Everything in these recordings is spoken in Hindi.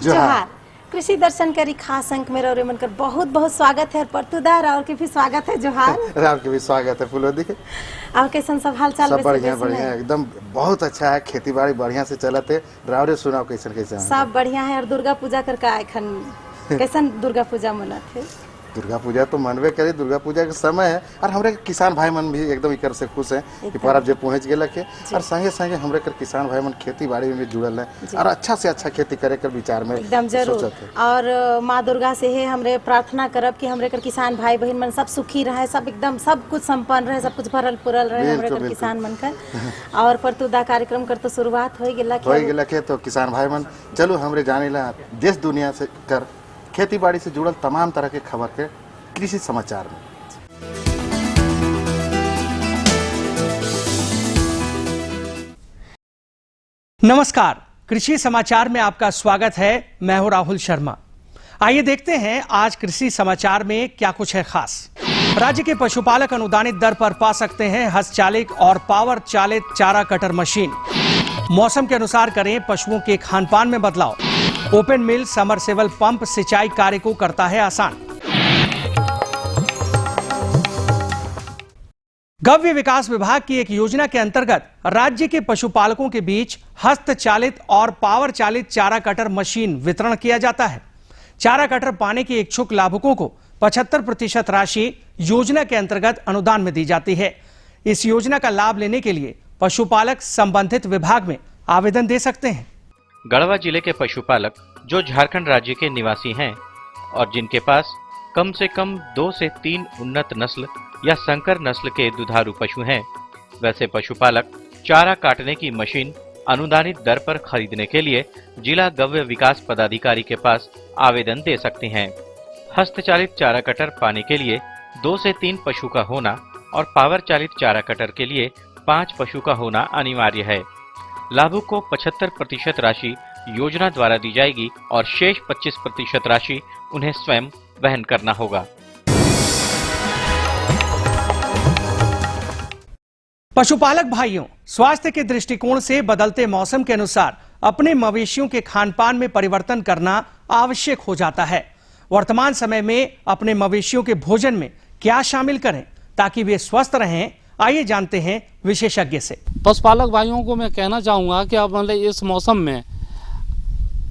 जोहार। कृषि दर्शन करी खास अंक में रौरे मनकर बहुत बहुत स्वागत है। परतुदार और के भी स्वागत है। जोहार राम के भी स्वागत है। फुलोदी और कैसन सब हाल चाल? सब बढ़िया बढ़िया एकदम बहुत अच्छा है। खेती बाड़ी बढ़िया से चलत है। रावरे सुनाओ कैसन कैसन सब बढ़िया है। और दुर्गा पूजा कर का एखन कैसन दुर्गा पूजा मनत है? दुर्गा पूजा तो मनबे करे, दुर्गा पूजा के समय है और हमरे किसान भाई मन भी एकदम इकर से खुश है कि पर्व जो पहुंच गए के और संगे संगे हमरे कर किसान भाई मन खेती बाड़ी में भी जुड़ल है और अच्छा से अच्छा खेती करे कर विचार में एकदम जरूर। और माँ दुर्गा से है हमरे प्रार्थना करब कि हमरे कर किसान भाई बहन मन सब सुखी रहे, सब एकदम सब कुछ संपन्न रहे, सब कुछ भरल पुरल रहे हमरे कर किसान मन कर। और परतुदा कार्यक्रम कर तो शुरुआत हो गेला के तो किसान भाई मन चलो हमरे जाने ला देश दुनिया से कर खेती बाड़ी से जुड़ल तमाम तरह के खबर के कृषि समाचार में। नमस्कार, कृषि समाचार में आपका स्वागत है। मैं हूं राहुल शर्मा। आइए देखते हैं आज कृषि समाचार में क्या कुछ है खास। राज्य के पशुपालक अनुदानित दर पर पा सकते हैं हस्तचालित और पावर चालित चारा कटर मशीन। मौसम के अनुसार करें पशुओं के खानपान में बदलाव। ओपन मिल समरसेबल पंप सिंचाई कार्य को करता है आसान। गव्य विकास विभाग की एक योजना के अंतर्गत राज्य के पशुपालकों के बीच हस्तचालित और पावर चालित चारा कटर मशीन वितरण किया जाता है। चारा कटर पाने के इच्छुक लाभुकों को 75% राशि योजना के अंतर्गत अनुदान में दी जाती है। इस योजना का लाभ लेने के लिए पशुपालक संबंधित विभाग में आवेदन दे सकते हैं। गढ़वा जिले के पशुपालक जो झारखंड राज्य के निवासी हैं और जिनके पास कम से कम 2 से 3 उन्नत नस्ल या संकर नस्ल के दुधारू पशु हैं, वैसे पशुपालक चारा काटने की मशीन अनुदानित दर पर खरीदने के लिए जिला गव्य विकास पदाधिकारी के पास आवेदन दे सकते हैं। हस्तचालित चारा कटर पाने के लिए 2 से 3 पशु का होना और पावर चालित चारा कटर के लिए 5 पशु का होना अनिवार्य है। लाभुक को 75% राशि योजना द्वारा दी जाएगी और शेष 25% राशि उन्हें स्वयं वहन करना होगा। पशुपालक भाइयों, स्वास्थ्य के दृष्टिकोण से बदलते मौसम के अनुसार अपने मवेशियों के खानपान में परिवर्तन करना आवश्यक हो जाता है। वर्तमान समय में अपने मवेशियों के भोजन में क्या शामिल करें ताकि वे स्वस्थ रहें, आइए जानते हैं विशेषज्ञ से। पशुपालक भाइयों को मैं कहना चाहूँगा कि अब मतलब इस मौसम में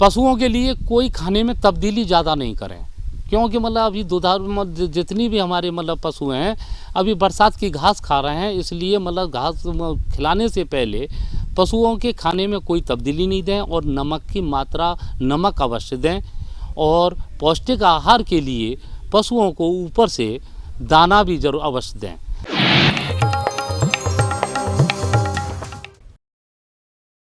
पशुओं के लिए कोई खाने में तब्दीली ज़्यादा नहीं करें, क्योंकि मतलब अभी दुधारू जितनी भी हमारे मतलब पशु हैं अभी बरसात की घास खा रहे हैं, इसलिए मतलब घास खिलाने से पहले पशुओं के खाने में कोई तब्दीली नहीं दें और नमक की मात्रा नमक अवश्य दें और पौष्टिक आहार के लिए पशुओं को ऊपर से दाना भी जरूर अवश्य दें।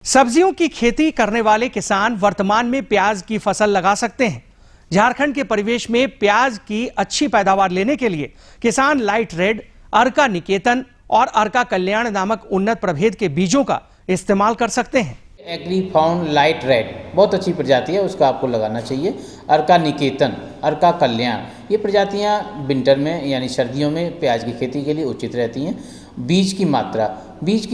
सब्जियों की खेती करने वाले किसान वर्तमान में प्याज की फसल लगा सकते हैं। झारखंड के परिवेश में प्याज की अच्छी पैदावार लेने के लिए किसान लाइट रेड, अर्का निकेतन और अर्का कल्याण नामक उन्नत प्रभेद के बीजों का इस्तेमाल कर सकते हैं। एग्री फाउंड लाइट रेड बहुत अच्छी प्रजाति है, उसका आपको लगाना चाहिए। अर्का निकेतन, अर्का कल्याण, ये प्रजातियां विंटर में यानी सर्दियों में प्याज की खेती के लिए उचित रहती हैं। बीज की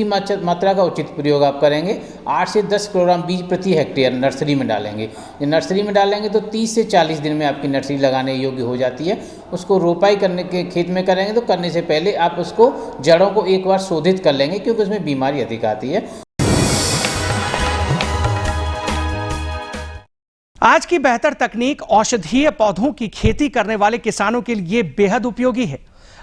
मात्रा का उचित प्रयोग आप करेंगे। 8 से 10 किलोग्राम बीज प्रति हेक्टेयर नर्सरी में डालेंगे। ये नर्सरी में डालेंगे तो 30 से 40 दिन में आपकी नर्सरी लगाने योग्य हो जाती है। उसको रोपाई करने के खेत में करेंगे तो करने से पहले आप उसको जड़ों को एक बार शोधित कर लेंगे, क्योंकि उसमें बीमारी अधिक आती है। आज की बेहतर तकनीक औषधीय पौधों की खेती करने वाले किसानों के लिए बेहद उपयोगी है।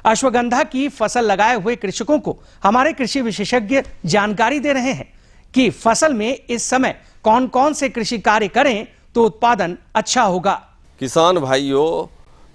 अश्वगंधा की फसल लगाए हुए कृषकों को हमारे कृषि विशेषज्ञ जानकारी दे रहे हैं कि फसल में इस समय कौन कौन से कृषि कार्य करें तो उत्पादन अच्छा होगा। किसान भाइयों,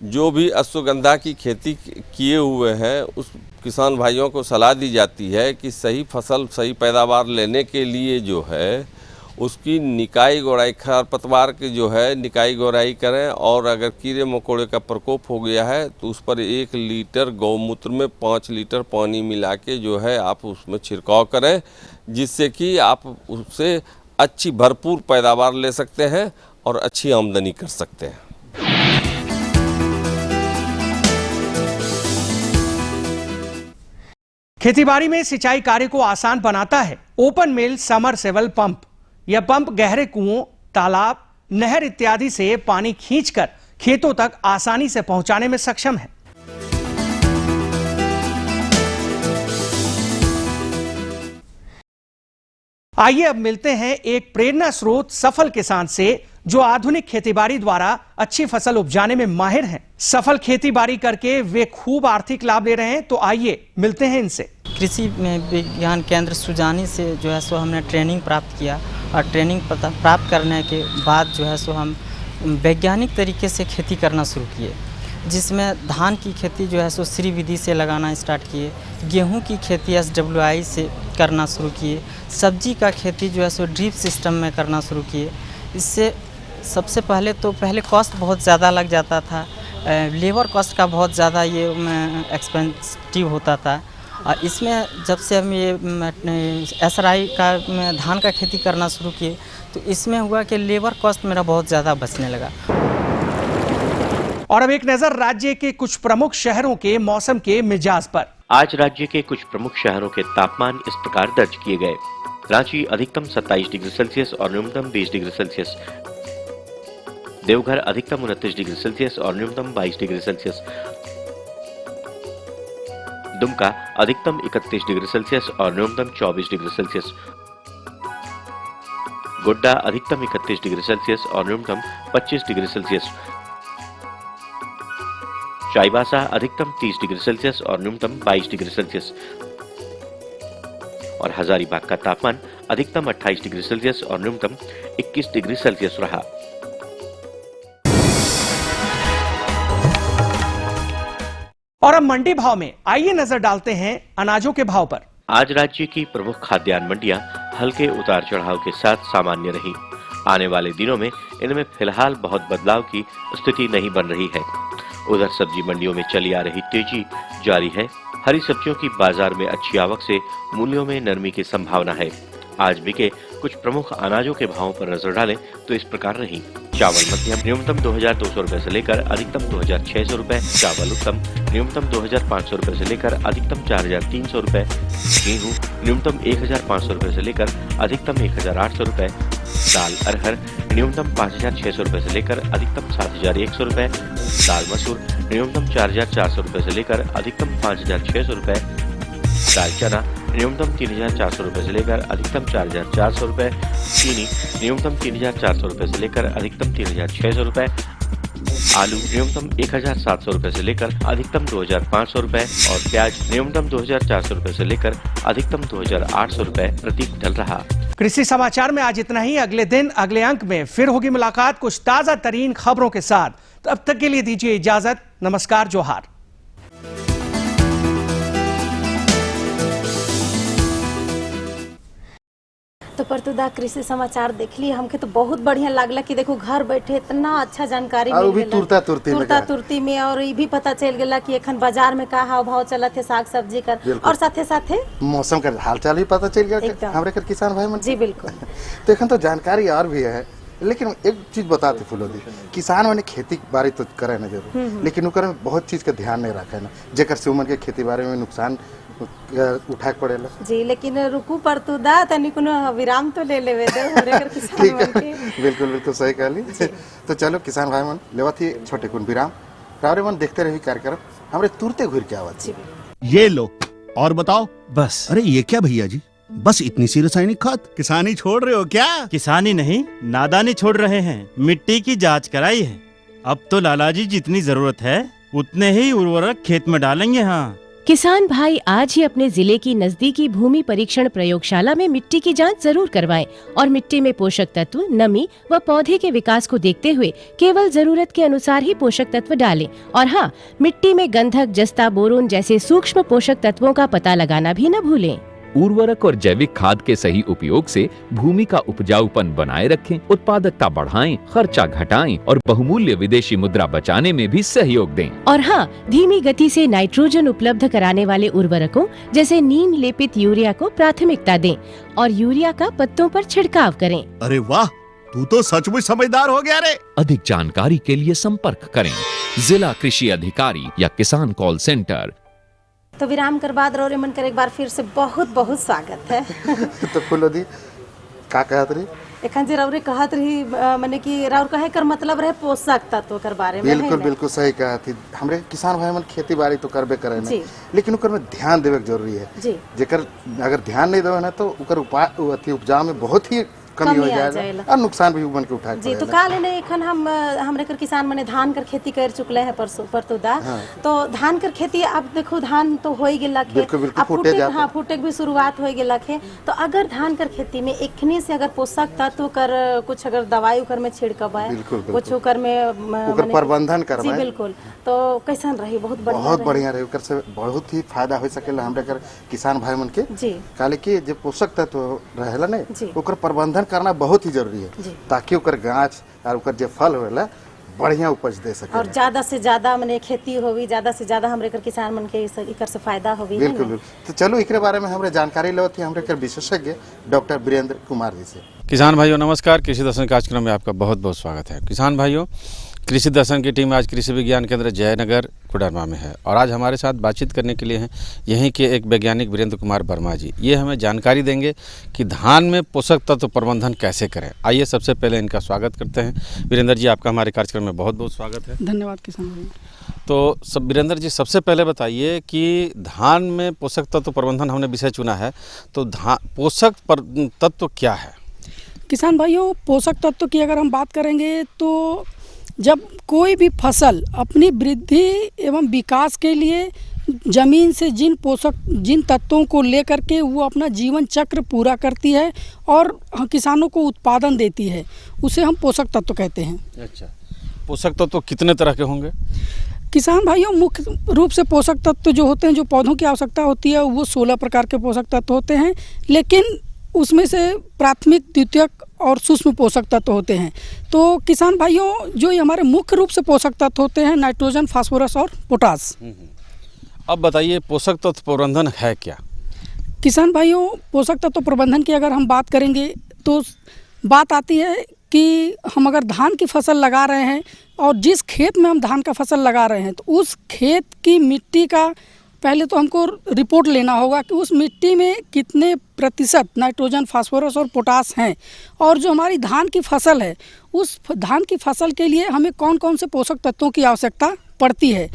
जो भी अश्वगंधा की खेती किए हुए हैं उस किसान भाइयों को सलाह दी जाती है कि सही फसल सही पैदावार लेने के लिए जो है उसकी निकाई गोड़ाई, खरपतवार की जो है निकाई गोड़ाई करें और अगर कीड़े मकोड़े का प्रकोप हो गया है तो उस पर 1 लीटर गौमूत्र में 5 लीटर पानी मिला के जो है आप उसमें छिड़काव करें, जिससे कि आप उससे अच्छी भरपूर पैदावार ले सकते हैं और अच्छी आमदनी कर सकते हैं। खेतीबाड़ी में सिंचाई कार्य को आसान बनाता है ओपन मिल समरसेबल पंप। यह पंप गहरे कुओं, तालाब, नहर इत्यादि से पानी खींचकर खेतों तक आसानी से पहुंचाने में सक्षम है। आइए अब मिलते हैं एक प्रेरणा स्रोत सफल किसान से जो आधुनिक खेतीबाड़ी द्वारा अच्छी फसल उपजाने में माहिर हैं। सफल खेतीबाड़ी करके वे खूब आर्थिक लाभ ले रहे हैं। तो आइए मिलते हैं इनसे। कृषि में विज्ञान केंद्र सुजानी से जो है सो हमने ट्रेनिंग प्राप्त किया और ट्रेनिंग प्राप्त करने के बाद जो है सो हम वैज्ञानिक तरीके से खेती करना शुरू किए, जिसमें धान की खेती जो है सो श्री विधि से लगाना स्टार्ट किए, गेहूं की खेती SWI से करना शुरू किए, सब्जी का खेती जो है सो ड्रिप सिस्टम में करना शुरू किए। इससे सबसे पहले कॉस्ट बहुत ज़्यादा लग जाता था, लेबर कॉस्ट का बहुत ज़्यादा ये एक्सपेंसिव होता था। और इसमें जब से हम ये SRI का धान का खेती करना शुरू किए तो इसमें हुआ कि लेबर कॉस्ट मेरा बहुत ज़्यादा बचने लगा। और अब एक नजर राज्य के कुछ प्रमुख शहरों के मौसम के मिजाज पर। आज राज्य के कुछ प्रमुख शहरों के तापमान इस प्रकार दर्ज किए गए। रांची अधिकतम 27 डिग्री सेल्सियस और न्यूनतम 20 डिग्री सेल्सियस। देवघर अधिकतम 29 डिग्री सेल्सियस और न्यूनतम 22 डिग्री सेल्सियस। दुमका अधिकतम 31 डिग्री सेल्सियस और न्यूनतम 24 डिग्री सेल्सियस। गोड्डा अधिकतम 31 डिग्री सेल्सियस और न्यूनतम 25 डिग्री सेल्सियस। चाईबासा अधिकतम 30 डिग्री सेल्सियस और न्यूनतम 22 डिग्री सेल्सियस। और हजारीबाग का तापमान अधिकतम 28 डिग्री सेल्सियस और न्यूनतम 21 डिग्री सेल्सियस रहा। और अब मंडी भाव में आइए नजर डालते हैं अनाजों के भाव पर। आज राज्य की प्रमुख खाद्यान्न मंडियां हल्के उतार चढ़ाव के साथ सामान्य रही। आने वाले दिनों में इनमें फिलहाल बहुत बदलाव की स्थिति नहीं बन रही है। उधर सब्जी मंडियों में चली आ रही तेजी जारी है। हरी सब्जियों की बाजार में अच्छी आवक से मूल्यों में नरमी की संभावना है। आज बिके कुछ प्रमुख अनाजों के भावों पर नजर डालें तो इस प्रकार रही। चावल मध्यम न्यूनतम 2200 रुपए से लेकर अधिकतम 2600 रुपए। चावल उत्तम न्यूनतम 2500 रुपए से लेकर अधिकतम 4300 रुपए। गेहूं न्यूनतम 1500 रुपए से लेकर अधिकतम 1800 रुपए। दाल अरहर न्यूनतम 5600 रुपए से लेकर अधिकतम 7100 रुपए। दाल मसूर न्यूनतम 4400 रुपए से लेकर अधिकतम 5600 रुपए। दाल चना न्यूनतम 3400 रुपए से लेकर अधिकतम 4400 रुपए। चीनी न्यूनतम 3400 रुपए से लेकर अधिकतम 3600 रुपए। आलू न्यूनतम 1700 रुपए से लेकर अधिकतम 2500 रुपए और प्याज न्यूनतम 2400 रुपए से लेकर अधिकतम 2800 रुपए प्रति क्विंटल रहा। कृषि समाचार में आज इतना ही। अगले दिन अगले अंक में फिर होगी मुलाकात कुछ ताजा तरीन खबरों के साथ। तब तक के लिए दीजिए इजाजत। नमस्कार, जोहार। तो परतुदा कृषि समाचार देख ली हमके तो बहुत बढ़िया लागला कि देखो घर बैठे इतना अच्छा जानकारी मिल भी गेला तुरता तुरती में और ये भी पता चल गेला कि एखन बाजार में का हाव भाव चलत है साग सब्जी का और साथे साथे मौसम का हालचाल भी पता चल गया हमरे कर किसान भाई मन। जी बिल्कुल। तो एखन तो जानकारी और भी है, लेकिन एक चीज बताते फुलोदी, किसान मैंने खेती बाड़ी तो करे ना जरूर, लेकिन उनकर में बहुत चीज का ध्यान नहीं रखे ना, जेकर से उमन के खेती बाड़ी में नुकसान उठा पड़ेला। जी लेकिन रुकू परतुदा तनी कोनो विराम तो ले लेवे दे हमरे कर किसान मन के। बिल्कुल बिल्कुल सही कहली। तो चलो किसान भाई मन लेवत ही छोटे कुन विराम रावरे मन देखते रही कार्यक्रम हमरे तुरते घुर के आवत। ये लो और बताओ। बस। अरे ये क्या भैया जी, बस इतनी सी रासायनिक खाद? किसानी छोड़ रहे हो क्या? किसानी नहीं, नादानी छोड़ रहे हैं। मिट्टी की जांच कराई है। अब तो लालाजी जितनी जरूरत है उतने ही उर्वरक खेत में डालेंगे। हाँ, किसान भाई आज ही अपने जिले की नजदीकी भूमि परीक्षण प्रयोगशाला में मिट्टी की जांच जरूर करवाएं और मिट्टी में पोषक तत्व, नमी व पौधे के विकास को देखते हुए केवल जरूरत के अनुसार ही पोषक तत्व डालें। और हाँ, मिट्टी में गंधक, जस्ता, बोरोन जैसे सूक्ष्म पोषक तत्वों का पता लगाना भी न भूलें। उर्वरक और जैविक खाद के सही उपयोग से भूमि का उपजाऊपन बनाए रखें, उत्पादकता बढ़ाएं, खर्चा घटाएं और बहुमूल्य विदेशी मुद्रा बचाने में भी सहयोग दें। और हाँ, धीमी गति से नाइट्रोजन उपलब्ध कराने वाले उर्वरकों जैसे नीम लेपित यूरिया को प्राथमिकता दें और यूरिया का पत्तों पर छिड़काव करें। अरे वाह, तू तो सचमुच समझदार हो गया रे। अधिक जानकारी के लिए संपर्क करें जिला कृषि अधिकारी या किसान कॉल सेंटर। तो विराम कर बाद रोरे मन कर एक बार फिर से बहुत बहुत स्वागत है। तो फुलोदी का कहत रही? एखन जे राउरे कहत रही माने कि राउर कहे कर मतलब रहे पोषक तत्व कर बारे में। बिल्कुल बिल्कुल सही कहा थी। हमरे किसान भाई मन खेती बाड़ी तो करबे करे ना, लेकिन ओकर में ध्यान देवे के जरूरी है। जेकर अगर ध्यान नहीं देवे ना तो ओकर उपजाऊ में बहुत ही कमी हो जाएगा और नुकसान भी बन के उठा जी। तो काल ने एखन हमरे कर किसान मने धान कर खेती कर चुकले है परतुदा। तो धान कर खेती अब देखो धान तो हो ही गेला खे, अब फूटे भी शुरुआत हो गेला खे। तो अगर धान कर खेती में एखने से अगर पोषक तत्व कर कुछ अगर दवाई उकर में छिड़कब है, कुछ उकर में प्रबंधन करबे, जी बिल्कुल, तो कैसन रही? बहुत बढ़िया रही। ओकर से बहुत ही फायदा हो सकेला हमरे कर किसान भाई मन के। जी काले कि जे पोषक तत्व रहेला ने ओकर प्रबंधन करना बहुत ही जरूरी है, ताकि ओकर गाछ और ओकर जे फल होला बढ़िया उपज दे सके और ज्यादा से ज्यादा माने खेती होवी, ज्यादा से ज्यादा हमरे कर किसान मन के इकर से फायदा होवी। बिल्कुल बिल्कुल। तो चलो एकरे बारे में हमरे जानकारी लेवत थी हमरे कर विशेषज्ञ डॉक्टर वीरेंद्र कुमार जी से। किसान भाइयों नमस्कार, कृषि दर्शन कार्यक्रम में आपका बहुत बहुत स्वागत है। किसान भाइयों, कृषि दर्शन की टीम आज कृषि विज्ञान केंद्र जयनगर कोडरमा में है और आज हमारे साथ बातचीत करने के लिए हैं यहीं के एक वैज्ञानिक वीरेंद्र कुमार वर्मा जी। ये हमें जानकारी देंगे कि धान में पोषक तत्व प्रबंधन कैसे करें। आइए सबसे पहले इनका स्वागत करते हैं। वीरेंद्र जी, आपका हमारे कार्यक्रम में बहुत बहुत स्वागत है। धन्यवाद किसान भाई। तो वीरेंद्र जी, सबसे पहले बताइए कि धान में पोषक तत्व प्रबंधन हमने विषय चुना है, तो पोषक तत्व क्या है? किसान भाइयों, पोषक तत्व की अगर हम बात करेंगे तो जब कोई भी फसल अपनी वृद्धि एवं विकास के लिए ज़मीन से जिन तत्वों को लेकर के वो अपना जीवन चक्र पूरा करती है और किसानों को उत्पादन देती है, उसे हम पोषक तत्व कहते हैं। अच्छा, पोषक तत्व कितने तरह के होंगे? किसान भाइयों, मुख्य रूप से पोषक तत्व जो होते हैं, जो पौधों की आवश्यकता होती है, वो 16 प्रकार के पोषक तत्व होते हैं, लेकिन उसमें से प्राथमिक, द्वितीयक और सूक्ष्म पोषक तत्व होते हैं। तो किसान भाइयों, जो ये हमारे मुख्य रूप से पोषक तत्व होते हैं, नाइट्रोजन, फास्फोरस और पोटास। अब बताइए पोषक तत्व प्रबंधन है क्या? किसान भाइयों, पोषक तत्व प्रबंधन की अगर हम बात करेंगे तो बात आती है कि हम अगर धान की फसल लगा रहे हैं और जिस खेत में हम धान का फसल लगा रहे हैं, तो उस खेत की मिट्टी का पहले तो हमको रिपोर्ट लेना होगा कि उस मिट्टी में कितने प्रतिशत नाइट्रोजन, फास्फोरस और पोटास हैं, और जो हमारी धान की फसल है, उस धान की फसल के लिए हमें कौन कौन से पोषक तत्वों की आवश्यकता पड़ती है।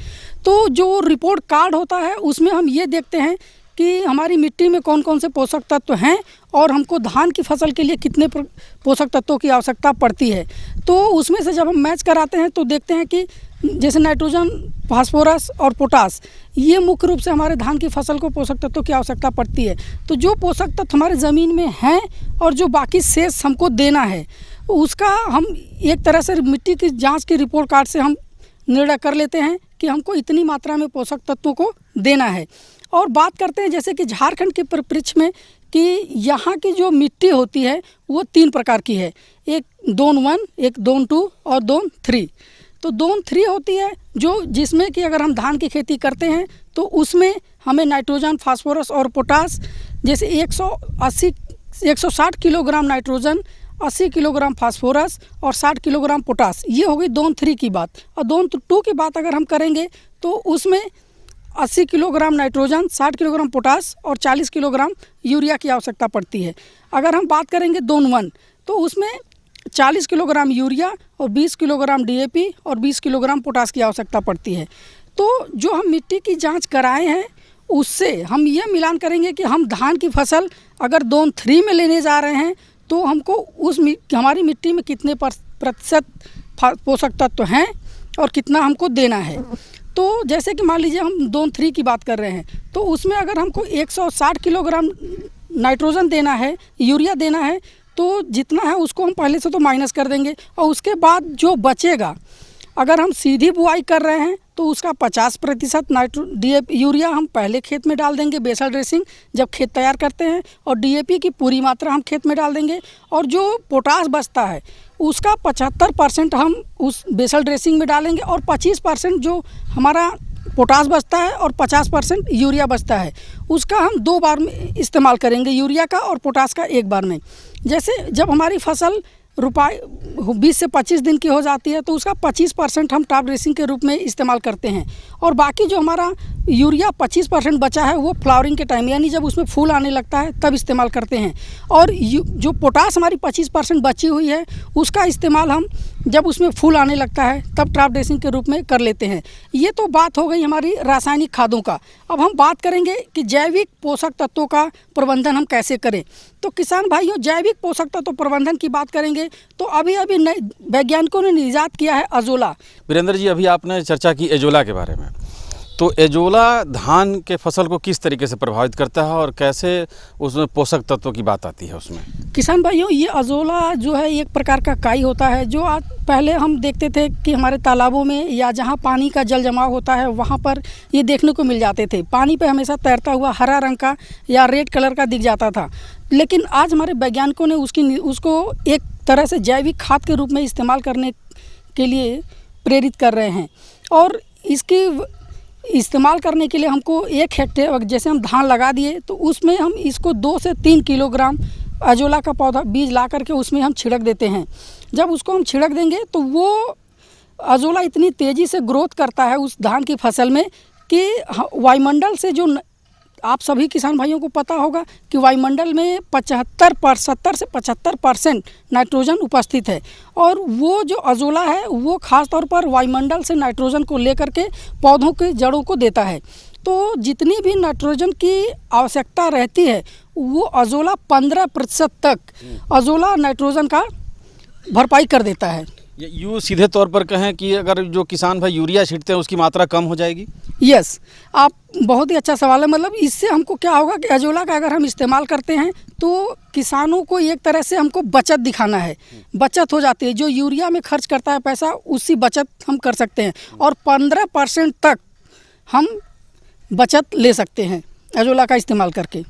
तो जो रिपोर्ट कार्ड होता है उसमें हम ये देखते हैं कि हमारी मिट्टी में कौन कौन से पोषक तत्व हैं और हमको धान की फसल के लिए कितने पोषक तत्वों की आवश्यकता पड़ती है। तो उसमें से जब हम मैच कराते हैं तो देखते हैं कि जैसे नाइट्रोजन, फास्फोरस और पोटास, ये मुख्य रूप से हमारे धान की फसल को पोषक तत्वों की आवश्यकता पड़ती है। तो जो पोषक तत्व हमारे ज़मीन में हैं और जो बाकी शेष हमको देना है, उसका हम एक तरह से मिट्टी की जांच की रिपोर्ट कार्ड से हम निर्णय कर लेते हैं कि हमको इतनी मात्रा में पोषक तत्वों को देना है। और बात करते हैं जैसे कि झारखंड के परिप्रेक्ष्य में कि यहाँ की जो मिट्टी होती है वो 3 प्रकार की है, एक Zone 1, एक Zone 2 और Zone 3। तो Zone 3 होती है जो जिसमें कि अगर हम धान की खेती करते हैं तो उसमें हमें नाइट्रोजन, फास्फोरस और पोटास जैसे 160 किलोग्राम नाइट्रोजन, 80 किलोग्राम फास्फोरस और 60 किलोग्राम पोटास, ये हो गई Zone 3 की बात। और Zone 2 की बात अगर हम करेंगे तो उसमें 80 किलोग्राम नाइट्रोजन, 60 किलोग्राम पोटास और 40 किलोग्राम यूरिया की आवश्यकता पड़ती है। अगर हम बात करेंगे Zone 1 तो उसमें 40 किलोग्राम यूरिया और 20 किलोग्राम DAP और 20 किलोग्राम पोटास की आवश्यकता पड़ती है। तो जो हम मिट्टी की जांच कराए हैं उससे हम ये मिलान करेंगे कि हम धान की फसल अगर Zone 3 में लेने जा रहे हैं तो हमको हमारी मिट्टी में कितने प्रतिशत पोषक तत्व हैं और कितना हमको देना है। तो जैसे कि मान लीजिए हम Zone 3 की बात कर रहे हैं तो उसमें अगर हमको 160 किलोग्राम नाइट्रोजन देना है, यूरिया देना है, तो जितना है उसको हम पहले से तो माइनस कर देंगे और उसके बाद जो बचेगा, अगर हम सीधी बुआई कर रहे हैं तो उसका 50% DAP यूरिया हम पहले खेत में डाल देंगे, बेसल ड्रेसिंग जब खेत तैयार करते हैं, और DAP की पूरी मात्रा हम खेत में डाल देंगे। और जो पोटास बचता है उसका 75% हम उस बेसल ड्रेसिंग में डालेंगे और 25% जो हमारा पोटास बचता है और 50% यूरिया बचता है उसका हम 2 बार में इस्तेमाल करेंगे, यूरिया का और पोटास का 1 बार में। जैसे जब हमारी फसल रुपये 20 से 25 दिन की हो जाती है तो उसका 25% हम टॉप ड्रेसिंग के रूप में इस्तेमाल करते हैं। और बाकी जो हमारा यूरिया 25% बचा है वो फ्लावरिंग के टाइम यानी जब उसमें फूल आने लगता है तब इस्तेमाल करते हैं। और जो पोटास हमारी 25% बची हुई है उसका इस्तेमाल हम जब उसमें फूल आने लगता है तब टॉप ड्रेसिंग के रूप में कर लेते हैं। ये तो बात हो गई हमारी रासायनिक खादों का। अब हम बात करेंगे कि जैविक पोषक तत्वों का प्रबंधन हम कैसे करें। तो किसान भाइयों, जैविक पोषक तत्व प्रबंधन की बात करेंगे तो अभी नए वैज्ञानिकों ने इजाद किया है अजोला। वीरेंद्र जी, अभी आपने चर्चा की एजोला के बारे में, तो एजोला धान के फसल को किस तरीके से प्रभावित करता है और कैसे उसमें पोषक तत्वों की बात आती है उसमें? किसान भाइयों, ये अजोला जो है एक प्रकार का काई होता है जो आज पहले हम देखते थे कि हमारे तालाबों में या जहाँ पानी का जल जमाव होता है वहाँ पर ये देखने को मिल जाते थे। पानी पे हमेशा तैरता हुआ हरा रंग का या रेड कलर का दिख जाता था। लेकिन आज हमारे वैज्ञानिकों ने उसको एक तरह से जैविक खाद के रूप में इस्तेमाल करने के लिए प्रेरित कर रहे हैं। और इसकी इस्तेमाल करने के लिए हमको 1 हेक्टेयर जैसे हम धान लगा दिए तो उसमें हम इसको 2 से 3 किलोग्राम अजोला का पौधा बीज ला करके उसमें हम छिड़क देते हैं। जब उसको हम छिड़क देंगे तो वो अजोला इतनी तेज़ी से ग्रोथ करता है उस धान की फसल में कि वायुमंडल से जो आप सभी किसान भाइयों को पता होगा कि वायुमंडल में 70 से 75% नाइट्रोजन उपस्थित है। और वो जो अजोला है वो ख़ास तौर पर वायुमंडल से नाइट्रोजन को लेकर के पौधों के जड़ों को देता है। तो जितनी भी नाइट्रोजन की आवश्यकता रहती है वो अजोला 15% तक अजोला नाइट्रोजन का भरपाई कर देता है। यूँ सीधे तौर पर कहें कि अगर जो किसान भाई यूरिया छींटते हैं उसकी मात्रा कम हो जाएगी? यस, आप बहुत ही अच्छा सवाल है। मतलब इससे हमको क्या होगा कि अजोला का अगर हम इस्तेमाल करते हैं तो किसानों को एक तरह से हमको बचत दिखाना है। बचत हो जाती है, जो यूरिया में खर्च करता है पैसा उसी बचत हम कर सकते हैं और 15% तक हम बचत ले सकते हैं अजोला का इस्तेमाल करके।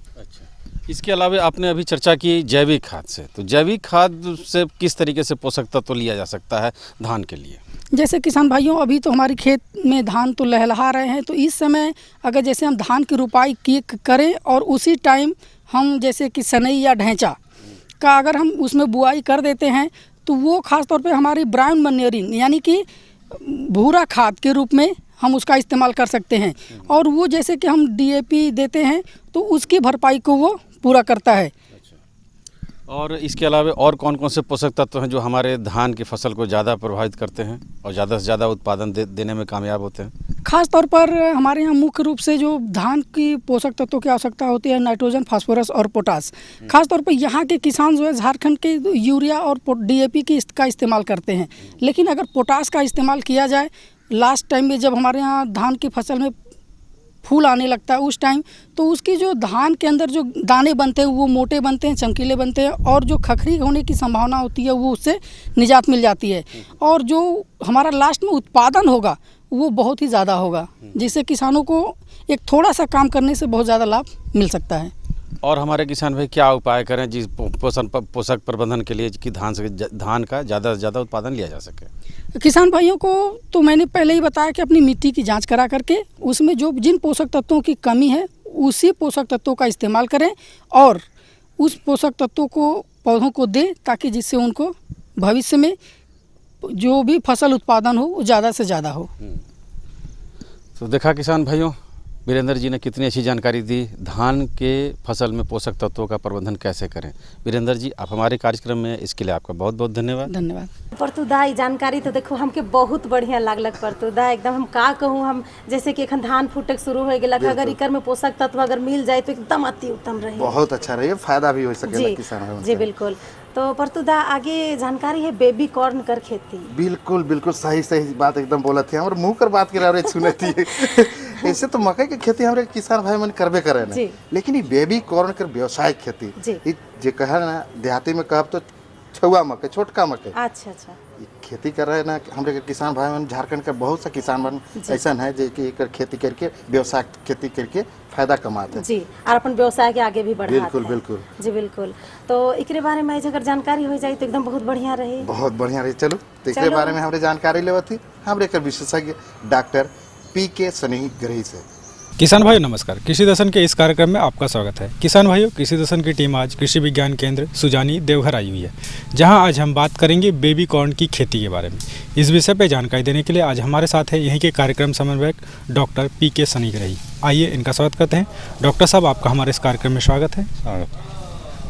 इसके अलावा आपने अभी चर्चा की जैविक खाद से, तो जैविक खाद से किस तरीके से पोषक तत्व लिया जा सकता है धान के लिए? जैसे किसान भाइयों, अभी तो हमारी खेत में धान तो लहलहा रहे हैं तो इस समय अगर जैसे हम धान की रुपाई करें और उसी टाइम हम जैसे कि सनई या ढैंचा का अगर हम उसमें बुआई कर देते हैं तो वो ख़ास तौर पे हमारी ब्राउन मैन्योरिंग यानी कि भूरा खाद के रूप में हम उसका इस्तेमाल कर सकते हैं। और वो जैसे कि हम DAP देते हैं तो उसकी भरपाई को वो पूरा करता है। और इसके अलावा और कौन कौन से पोषक तत्व हैं जो हमारे धान की फसल को ज़्यादा प्रभावित करते हैं और ज़्यादा से ज़्यादा उत्पादन देने में कामयाब होते हैं? खास तौर पर हमारे यहाँ मुख्य रूप से जो धान की पोषक तत्वों की आवश्यकता होती है नाइट्रोजन, फास्फोरस और पोटास। खास तौर पर यहाँ के किसान जो है झारखंड के यूरिया और DAP का इस्तेमाल करते हैं। लेकिन अगर पोटास का इस्तेमाल किया जाए लास्ट टाइम में जब हमारे यहाँ धान की फसल में फूल आने लगता है उस टाइम, तो उसकी जो धान के अंदर जो दाने बनते हैं वो मोटे बनते हैं, चमकीले बनते हैं और जो खखरी होने की संभावना होती है वो उससे निजात मिल जाती है। और जो हमारा लास्ट में उत्पादन होगा वो बहुत ही ज़्यादा होगा, जिससे किसानों को एक थोड़ा सा काम करने से बहुत ज़्यादा लाभ मिल सकता है। और हमारे किसान भाई क्या उपाय करें जिस पोषक प्रबंधन के लिए कि धान का ज़्यादा से ज़्यादा उत्पादन लिया जा सके? किसान भाइयों को तो मैंने पहले ही बताया कि अपनी मिट्टी की जांच करा करके उसमें जो जिन पोषक तत्वों की कमी है उसी पोषक तत्वों का इस्तेमाल करें और उस पोषक तत्वों को पौधों को दें ताकि जिससे उनको भविष्य में जो भी फसल उत्पादन हो वो ज़्यादा से ज़्यादा हो। तो देखा किसान भाइयों, वीरेंद्र जी ने कितनी अच्छी जानकारी दी धान के फसल में पोषक तत्वों का प्रबंधन कैसे करें। वीरेंद्र जी, आप हमारे कार्यक्रम में इसके लिए आपका बहुत बहुत धन्यवाद। धन्यवाद। परतुदा ये जानकारी तो देखो हमके बहुत बढ़िया लागलक। परतुदा एकदम हम का कहूँ, हम जैसे कि एखन धान फूटक शुरू हो गया, अगर इकर में पोषक तत्व अगर मिल जाए तो एकदम अति उत्तम रहे, बहुत अच्छा रहे, फायदा भी हो सके किसान। जी बिल्कुल। तो परतुदा आगे जानकारी है बेबी कॉर्न कर खेती। बिल्कुल बिल्कुल सही बात एकदम बोला थे और मुँह कर बात कर सुने थी। ऐसे तो मकई की खेती हमारे किसान भाई मन करबे करे ना, लेकिन ये बेबी कॉर्न कर व्यवसायिक खेती जे कहे ना देहाती में कहब तो छुआ मकई, छोटका मकई। अच्छा खेती कर रहे हैं ना हमारे किसान भाई मन। झारखंड का बहुत सा किसान मन ऐसा है जो कि खेती करके व्यवसाय खेती करके फायदा कमाते हैं जी और अपन व्यवसाय के आगे भी बढ़ाते हैं। बिल्कुल बिल्कुल जी बिल्कुल। तो एकरे बारे में अगर जानकारी हो जाए तो एकदम बहुत बढ़िया रहे, बहुत बढ़िया रहे। चलो तो एकरे बारे में हमारे जानकारी लेवत थी हमारे विशेषज्ञ डॉक्टर PK सनेही गरही से। किसान भाइयों नमस्कार। कृषि दर्शन के इस कार्यक्रम में आपका स्वागत है। किसान भाइयों, कृषि दर्शन की टीम आज कृषि विज्ञान केंद्र सुजानी देवघर आई हुई है, जहां आज हम बात करेंगे बेबी कॉर्न की खेती के बारे में। इस विषय पर जानकारी देने के लिए आज हमारे साथ है यहीं के कार्यक्रम समन्वयक डॉक्टर पीके सनीग्रही। आइए इनका स्वागत करते हैं। डॉक्टर साहब, आपका हमारे इस कार्यक्रम में स्वागत है।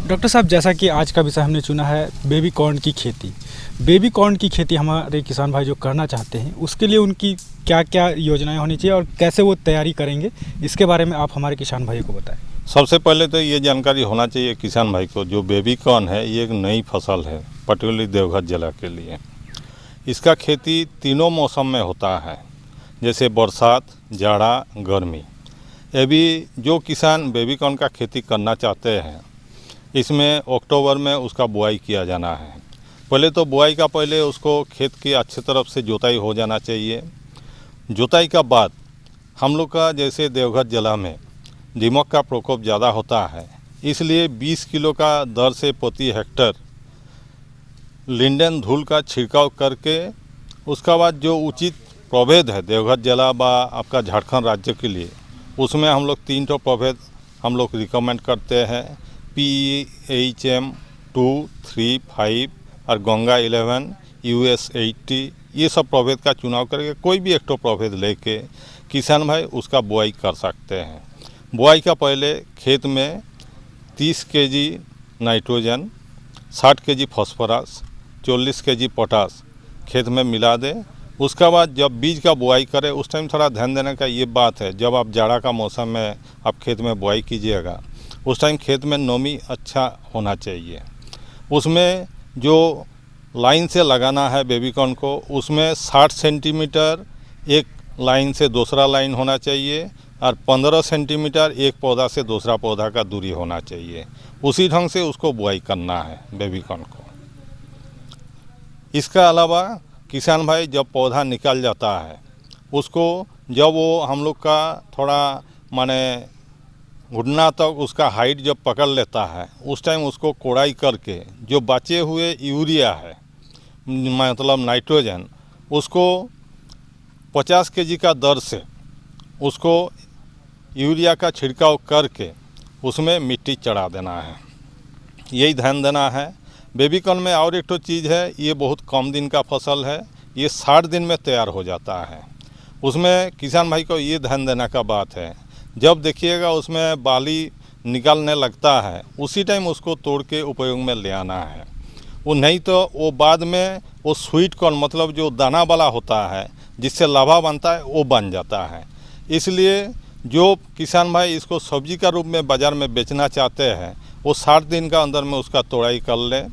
डॉक्टर साहब, जैसा कि आज का विषय हमने चुना है बेबी कॉर्न की खेती। बेबी कॉर्न की खेती हमारे किसान भाई जो करना चाहते हैं, उसके लिए उनकी क्या क्या योजनाएं होनी चाहिए और कैसे वो तैयारी करेंगे, इसके बारे में आप हमारे किसान भाइयों को बताएं। सबसे पहले तो ये जानकारी होना चाहिए किसान भाई को, जो बेबी कॉर्न है ये एक नई फसल है, पर्टिकुलरली देवघर जिला के लिए। इसका खेती तीनों मौसम में होता है, जैसे बरसात, जाड़ा, गर्मी। अभी जो किसान बेबी कॉर्न का खेती करना चाहते हैं, इसमें अक्टूबर में उसका बुआई किया जाना है। पहले तो बुआई का पहले उसको खेत की अच्छी तरफ से जोताई हो जाना चाहिए। जोताई का बाद हम लोग का जैसे देवघर जिला में दीमक का प्रकोप ज़्यादा होता है, इसलिए 20 किलो का दर से प्रति हेक्टर लिंडन धूल का छिड़काव करके उसका बाद जो उचित प्रभेद है देवघर जिला व आपका झारखंड राज्य के लिए, उसमें हम लोग 3 प्रभेद हम लोग रिकमेंड करते हैं। PEHM 2, 3, 5 और गंगा 11, US 80, ये सब प्रभेद का चुनाव करके कोई भी एक प्रभेद लेके किसान भाई उसका बुआई कर सकते हैं। बुआई का पहले खेत में 30 kg nitrogen, 60 kg phosphorus, 40 kg potash खेत में मिला दे। उसका बाद जब बीज का बुआई करें उस टाइम थोड़ा ध्यान देने का ये बात है, जब आप जाड़ा का मौसम में आप खेत में बुआई कीजिएगा उस टाइम खेत में नमी अच्छा होना चाहिए। उसमें जो लाइन से लगाना है बेबी कॉर्न को, उसमें 60 सेंटीमीटर एक लाइन से दूसरा लाइन होना चाहिए और 15 सेंटीमीटर एक पौधा से दूसरा पौधा का दूरी होना चाहिए। उसी ढंग से उसको बुआई करना है बेबी कॉर्न को। इसका अलावा किसान भाई जब पौधा निकल जाता है, उसको जब वो हम लोग का थोड़ा माने घुटना तक उसका हाइट जब पकड़ लेता है, उस टाइम उसको कोड़ाई करके जो बचे हुए यूरिया है मतलब नाइट्रोजन, उसको 50 kg का दर से उसको यूरिया का छिड़काव करके उसमें मिट्टी चढ़ा देना है। यही ध्यान देना है। बेबी कॉर्न में और एक तो चीज़ है, ये बहुत कम दिन का फसल है, ये 60 दिन में तैयार हो जाता है। उसमें किसान भाई को ये ध्यान देने का बात है, जब देखिएगा उसमें बाली निकलने लगता है उसी टाइम उसको तोड़ के उपयोग में ले आना है। वो नहीं तो वो बाद में वो स्वीट कॉर्न मतलब जो दाना वाला होता है जिससे लाभा बनता है वो बन जाता है। इसलिए जो किसान भाई इसको सब्जी का रूप में बाज़ार में बेचना चाहते हैं, वो 60 दिन का अंदर में उसका तोड़ाई कर लें,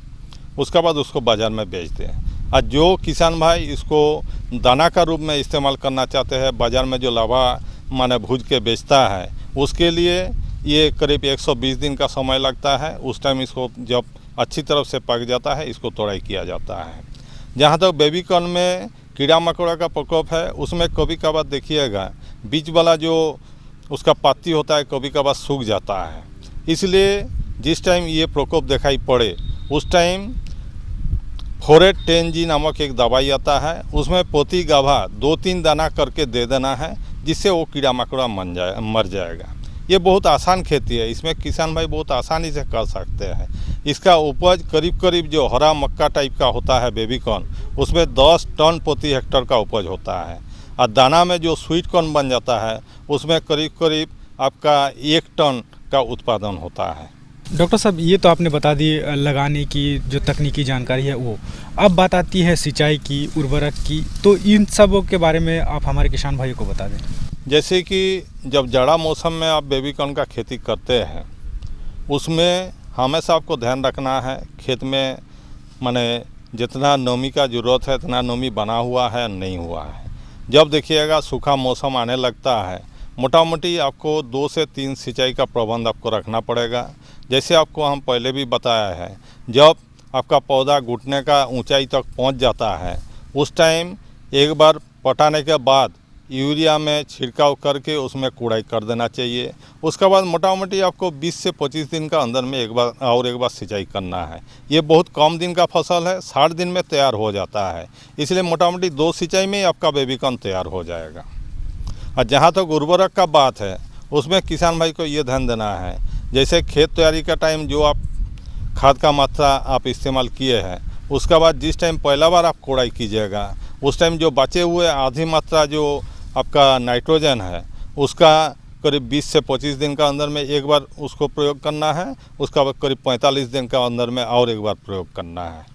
उसके बाद उसको बाज़ार में बेच दें। और जो किसान भाई इसको दाना का रूप में इस्तेमाल करना चाहते हैं, बाज़ार में जो लाभा माने भूज के बेचता है, उसके लिए ये करीब 120 दिन का समय लगता है। उस टाइम इसको जब अच्छी तरफ से पक जाता है इसको तोड़ाई किया जाता है। जहाँ तक बेबी कॉर्न में कीड़ा मकोड़ा का प्रकोप है, उसमें कभी कभार देखिएगा बीच वाला जो उसका पत्ती होता है कभी कभार सूख जाता है। इसलिए जिस टाइम ये प्रकोप दिखाई पड़े उस टाइम फोरेट 10G नामक एक दवाई आता है, उसमें प्रति गाभा 2-3 दाना करके दे देना है, जिससे वो कीड़ा मकोड़ा मर जाएगा। ये बहुत आसान खेती है, इसमें किसान भाई बहुत आसानी से कर सकते हैं। इसका उपज करीब जो हरा मक्का टाइप का होता है बेबी कॉर्न, उसमें 10 टन प्रति हेक्टर का उपज होता है। और दाना में जो स्वीट कॉर्न बन जाता है उसमें करीब आपका 1 टन का उत्पादन होता है। डॉक्टर साहब, ये तो आपने बता दी लगाने की जो तकनीकी जानकारी है वो। अब बात आती है सिंचाई की, उर्वरक की, तो इन सब के बारे में आप हमारे किसान भाइयों को बता दें। जैसे कि जब जाड़ा मौसम में आप बेबी कॉर्न का खेती करते हैं, उसमें हमेशा आपको ध्यान रखना है खेत में माने जितना नमी का ज़रूरत है इतना नमी बना हुआ है नहीं हुआ है। जब देखिएगा सूखा मौसम आने लगता है, मोटा मोटी आपको 2 से 3 सिंचाई का प्रबंध आपको रखना पड़ेगा। जैसे आपको हम पहले भी बताया है, जब आपका पौधा घुटने का ऊंचाई तक पहुंच जाता है उस टाइम एक बार पटाने के बाद यूरिया में छिड़काव करके उसमें कुड़ाई कर देना चाहिए। उसके बाद मोटा मोटी आपको 20 से 25 दिन का अंदर में एक बार सिंचाई करना है। ये बहुत कम दिन का फसल है, 60 दिन में तैयार हो जाता है, इसलिए मोटा मोटी 2 सिंचाई में ही आपका बेबी कॉर्न तैयार हो जाएगा। और जहाँ तक उर्वरक का बात है उसमें किसान भाई को ये ध्यान देना है, जैसे खेत तैयारी का टाइम जो आप खाद का मात्रा आप इस्तेमाल किए हैं, उसका बाद जिस टाइम पहला बार आप कोड़ाई कीजिएगा उस टाइम जो बचे हुए आधी मात्रा जो आपका नाइट्रोजन है उसका करीब 20 से 25 दिन का अंदर में एक बार उसको प्रयोग करना है, उसका बाद करीब 45 दिन का अंदर में और एक बार प्रयोग करना है।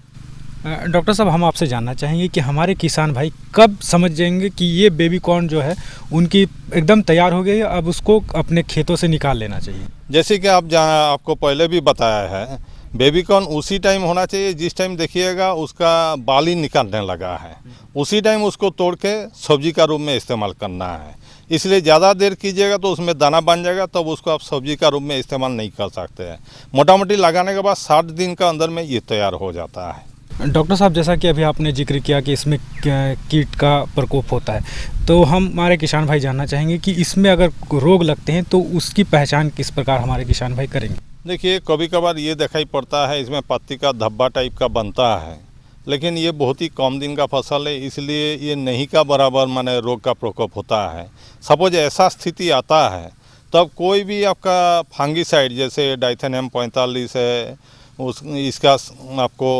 डॉक्टर साहब, हम आपसे जानना चाहेंगे कि हमारे किसान भाई कब समझ जाएंगे कि ये बेबी कॉर्न जो है उनकी एकदम तैयार हो गई है, अब उसको अपने खेतों से निकाल लेना चाहिए? जैसे कि आपको पहले भी बताया है, बेबी कॉर्न उसी टाइम होना चाहिए जिस टाइम देखिएगा उसका बाली निकलने लगा है, उसी टाइम उसको तोड़ के सब्जी का रूप में इस्तेमाल करना है। इसलिए ज़्यादा देर कीजिएगा तो उसमें दाना बन जाएगा, तब उसको आप सब्जी का रूप में इस्तेमाल नहीं कर सकते हैं। मोटा मोटी लगाने के बाद 60 दिन का अंदर में ये तैयार हो जाता है। डॉक्टर साहब, जैसा कि अभी आपने जिक्र किया कि इसमें कीट का प्रकोप होता है, तो हमारे किसान भाई जानना चाहेंगे कि इसमें अगर रोग लगते हैं तो उसकी पहचान किस प्रकार हमारे किसान भाई करेंगे? देखिए, कभी कभार ये दिखाई पड़ता है इसमें पत्ती का धब्बा टाइप का बनता है, लेकिन ये बहुत ही कम दिन का फसल है, इसलिए ये नहीं का बराबर माने रोग का प्रकोप होता है। सपोज ऐसा स्थिति आता है तब कोई भी आपका फंगीसाइड जैसे डाइथेनियम 45 है इसका आपको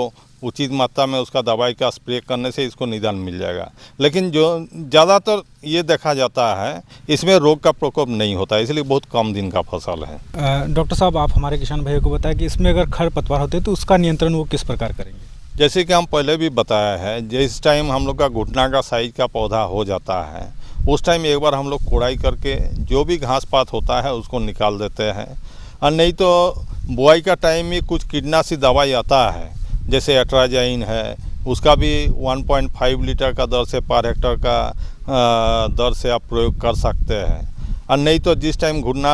उचित मात्रा में उसका दवाई का स्प्रे करने से इसको निदान मिल जाएगा। लेकिन जो ज़्यादातर ये देखा जाता है इसमें रोग का प्रकोप नहीं होता है, इसलिए बहुत कम दिन का फसल है। डॉक्टर साहब, आप हमारे किसान भाइयों को बताएं कि इसमें अगर खरपतवार होते हैं तो उसका नियंत्रण वो किस प्रकार करेंगे? जैसे कि हम पहले भी बताया है, जिस टाइम हम लोग का घुटना का साइज का पौधा हो जाता है उस टाइम एक बार हम लोग कोड़ाई करके जो भी घास पात होता है उसको निकाल देते हैं। और नहीं तो बुआई का टाइम में कुछ कीटनाशी दवाई आता है, जैसे एट्राजाइन है, उसका भी 1.5 लीटर का दर से पर हेक्टर का दर से आप प्रयोग कर सकते हैं। और नहीं तो जिस टाइम घुटना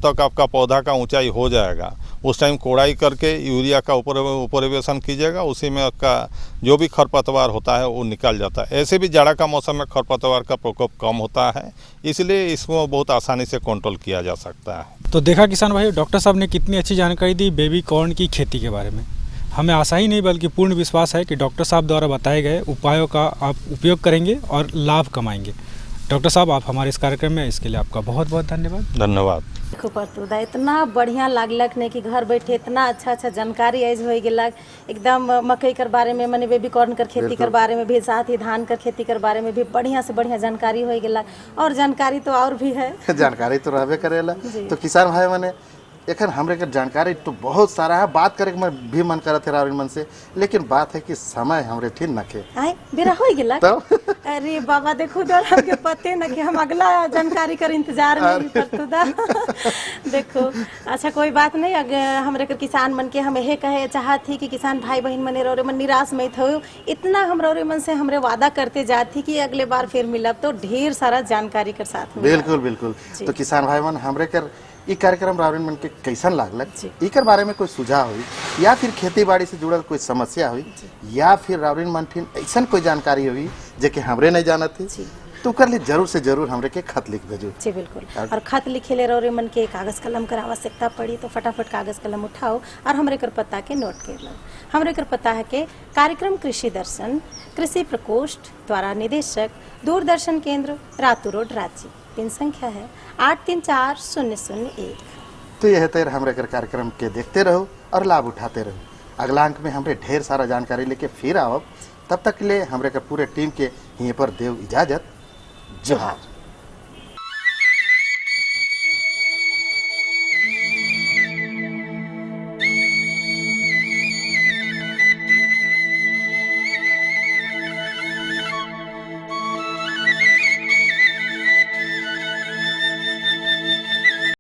तक आपका पौधा का ऊंचाई हो जाएगा उस टाइम कोड़ाई करके यूरिया का उपरिवेशन कीजिएगा, उसी में आपका जो भी खरपतवार होता है वो निकल जाता है। ऐसे भी जाड़ा का मौसम में खरपतवार का प्रकोप कम होता है, इसलिए इसको बहुत आसानी से कंट्रोल किया जा सकता है। तो देखा किसान भाई, डॉक्टर साहब ने कितनी अच्छी जानकारी दी बेबी कॉर्न की खेती के बारे में। हमें आशा ही नहीं बल्कि पूर्ण विश्वास है कि डॉक्टर साहब द्वारा बताए गए उपायों का आप उपयोग करेंगे और लाभ कमाएंगे। डॉक्टर साहब, आप हमारे इस कार्यक्रम में इसके लिए आपका बहुत बहुत धन्यवाद। धन्यवाद। देखो परतुदा, इतना बढ़िया लागलक ने कि घर बैठे इतना अच्छा अच्छा जानकारी ऐज हो गेलक, एकदम मकई कर बारे में, मैंने बेबी कॉर्न कर खेती कर बारे में भी, साथ ही धान कर खेती कर बारे में भी बढ़िया से बढ़िया जानकारी हो गेलक। और जानकारी तो और भी है जानकारी तो रहबे करेला। तो किसान भाई मैंने एखन हमरे के जानकारी तो बहुत सारा है, बात करे के भी मन करत है रावण मन से, लेकिन बात है कि समय हमरे ठीक नखे आए बेरा हो गेला तो अरे बाबा देखो दर हमके पते न कि हम अगला जानकारी कर इंतजार में परतुदा देखो अच्छा कोई बात नहीं। अगर हमरे के किसान मन के हम यही कहे चाहत थी कि किसान भाई बहन मने रोरे मन निराश मत हो, इतना हम रोरे मन से हमरे वादा करते जाती कि अगले बार फिर मिलब तो ढेर सारा जानकारी कर साथ में। बिल्कुल बिल्कुल। तो किसान भाई मन हमरे कर ई कार्यक्रम रावण मन के कैसन लागलक, इकर बारे में कोई सुझाव हुई या फिर खेती बाड़ी से जुड़ल कोई समस्या हुई या फिर रावण मन फिर ऐसा कोई जानकारी हुई जे कि हमरे नहीं जानत थी, तो कर लिए जरूर से जरूर हमरे के खत लिख भेजो। जी बिल्कुल। और खत लिखे ले रहे मन के कागज कलम कर आवश्यकता पड़ी तो फटाफट कागज कलम उठाओ और हमरे कर पता के नोट कर लो। हमरे कर पता है कि कार्यक्रम कृषि दर्शन, कृषि प्रकोष्ठ द्वारा निदेशक, दूरदर्शन केंद्र, रातू रोड, रांची। पिन संख्या है 834001। तो यह तैर हमरे कर कार्यक्रम के देखते रहो और लाभ उठाते रहो। अगला अंक में हमरे ढेर सारा जानकारी लेके फिर आओ, तब तक के लिए हमरे कर पूरे टीम के यहीं पर देव इजाजत। जोहार।